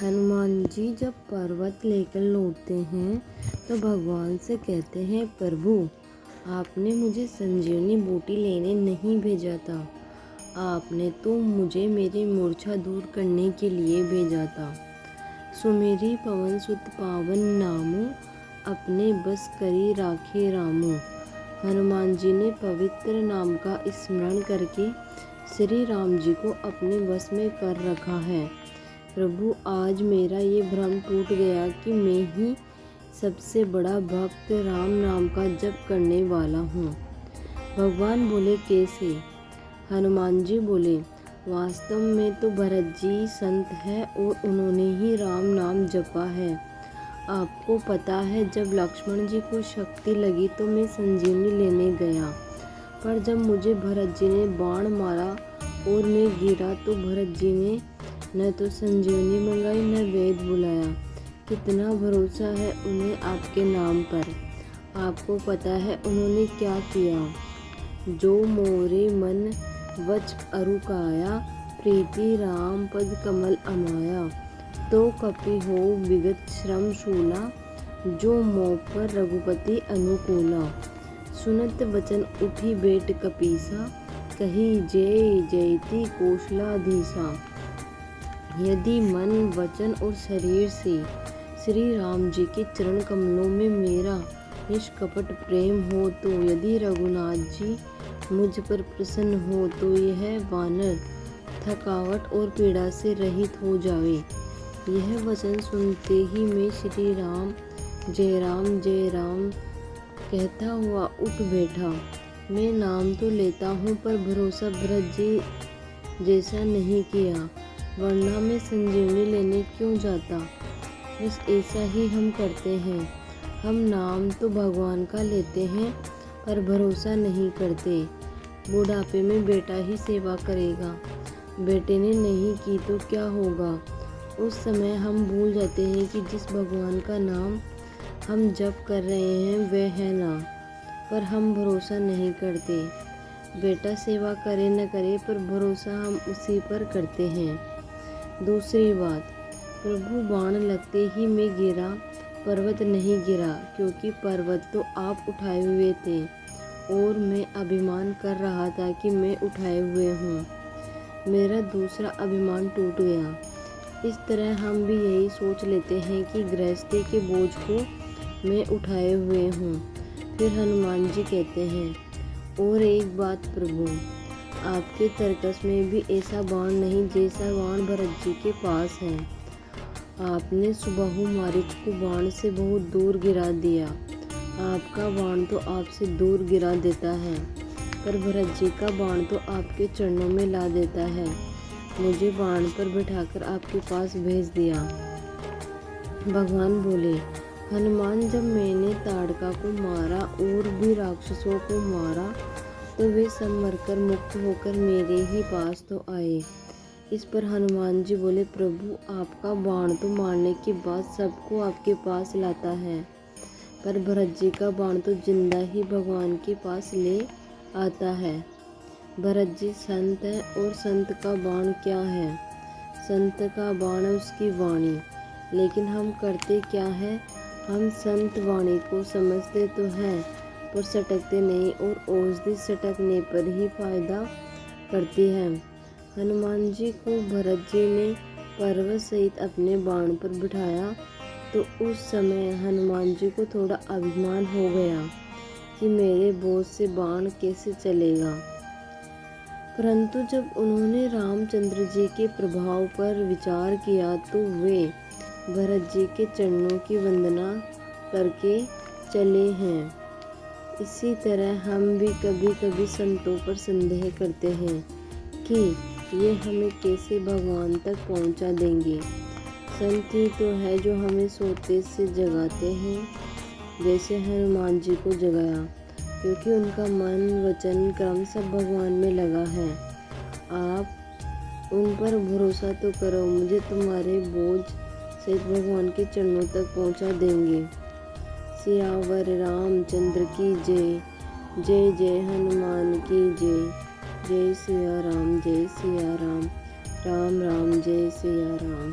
हनुमान जी जब पर्वत लेकर लौटते हैं तो भगवान से कहते हैं, प्रभु आपने मुझे संजीवनी बूटी लेने नहीं भेजा था, आपने तो मुझे मेरी मूर्छा दूर करने के लिए भेजा था। सुमेरी पवन सुत पावन नामो, अपने बस करी राखे रामो। हनुमान जी ने पवित्र नाम का स्मरण करके श्री राम जी को अपने बस में कर रखा है। प्रभु आज मेरा ये भ्रम टूट गया कि मैं ही सबसे बड़ा भक्त राम नाम का जप करने वाला हूँ। भगवान बोले, कैसे? हनुमान जी बोले, वास्तव में तो भरत जी संत है और उन्होंने ही राम नाम जपा है। आपको पता है, जब लक्ष्मण जी को शक्ति लगी तो मैं संजीवनी लेने गया, पर जब मुझे भरत जी ने बाण मारा और मैं गिरा तो भरत जी ने न तो संजीवनी मंगाई न वैद्य बुलाया। कितना भरोसा है उन्हें आपके नाम पर। आपको पता है उन्होंने क्या किया? जो मोरे मन वच अरु काया, प्रीति राम पद कमल अमाया। तो कपि हो विगत श्रम शूला, जो मोह पर रघुपति अनुकूला। सुनत वचन उठी बेट कपीसा, कही जय जयति कौशलाधीसा। यदि मन वचन और शरीर से श्री राम जी के चरण कमलों में मेरा निष्कपट प्रेम हो, तो यदि रघुनाथ जी मुझ पर प्रसन्न हो, तो यह वानर थकावट और पीड़ा से रहित हो जावे। यह वचन सुनते ही मैं श्री राम जय राम कहता हुआ उठ बैठा। मैं नाम तो लेता हूँ, पर भरोसा भरत जी जैसा नहीं किया, वरना मैं संजीवनी लेने क्यों जाता। बस ऐसा ही हम करते हैं। हम नाम तो भगवान का लेते हैं, पर भरोसा नहीं करते। बुढ़ापे में बेटा ही सेवा करेगा, बेटे ने नहीं की तो क्या होगा। उस समय हम भूल जाते हैं कि जिस भगवान का नाम हम जप कर रहे हैं वह है ना, पर हम भरोसा नहीं करते। बेटा सेवा करे न करे, पर भरोसा हम उसी पर करते हैं। दूसरी बात, प्रभु बाण लगते ही मैं गिरा, पर्वत नहीं गिरा, क्योंकि पर्वत तो आप उठाए हुए थे और मैं अभिमान कर रहा था कि मैं उठाए हुए हूँ। मेरा दूसरा अभिमान टूट गया। इस तरह हम भी यही सोच लेते हैं कि गृहस्थी के बोझ को मैं उठाए हुए हूँ। फिर हनुमान जी कहते हैं, और एक बात प्रभु, आपके तर्कस में भी ऐसा बाण नहीं जैसा बाण भरत जी के पास है। आपने सुबाहु मारीच को बाण से बहुत दूर गिरा दिया। आपका बाण तो आपसे दूर गिरा देता है, पर भरत जी का बाण तो आपके चरणों में ला देता है। मुझे बाण पर बिठाकर आपके पास भेज दिया। भगवान बोले, हनुमान, जब मैंने ताड़का को मारा और भी राक्षसों को मारा, तो वे सब मरकर मुक्त होकर मेरे ही पास तो आए। इस पर हनुमान जी बोले, प्रभु आपका बाण तो मारने के बाद सबको आपके पास लाता है, पर भरत जी का बाण तो जिंदा ही भगवान के पास ले आता है। भरत जी संत है, और संत का बाण क्या है? संत का बाण है उसकी वाणी। लेकिन हम करते क्या है? हम संत वाणी को समझते तो हैं, पर सटकते नहीं, और औषधि सटकने पर ही फायदा करती है। हनुमान जी को भरत जी ने पर्वत सहित अपने बाण पर बिठाया, तो उस समय हनुमान जी को थोड़ा अभिमान हो गया कि मेरे बोझ से बाण कैसे चलेगा। परंतु जब उन्होंने रामचंद्र जी के प्रभाव पर विचार किया, तो वे भरत जी के चरणों की वंदना करके चले हैं। इसी तरह हम भी कभी कभी संतों पर संदेह करते हैं कि ये हमें कैसे भगवान तक पहुंचा देंगे। संत ही तो है जो हमें सोते से जगाते हैं, जैसे हनुमान जी को जगाया, क्योंकि उनका मन वचन कर्म सब भगवान में लगा है। आप उन पर भरोसा तो करो, मुझे तुम्हारे बोझ सहित भगवान के चरणों तक पहुंचा देंगे। सियावर रामचंद्र की जय, जय जय हनुमान की जय। जय सिया राम, जय सिया राम, राम राम जय सिया राम।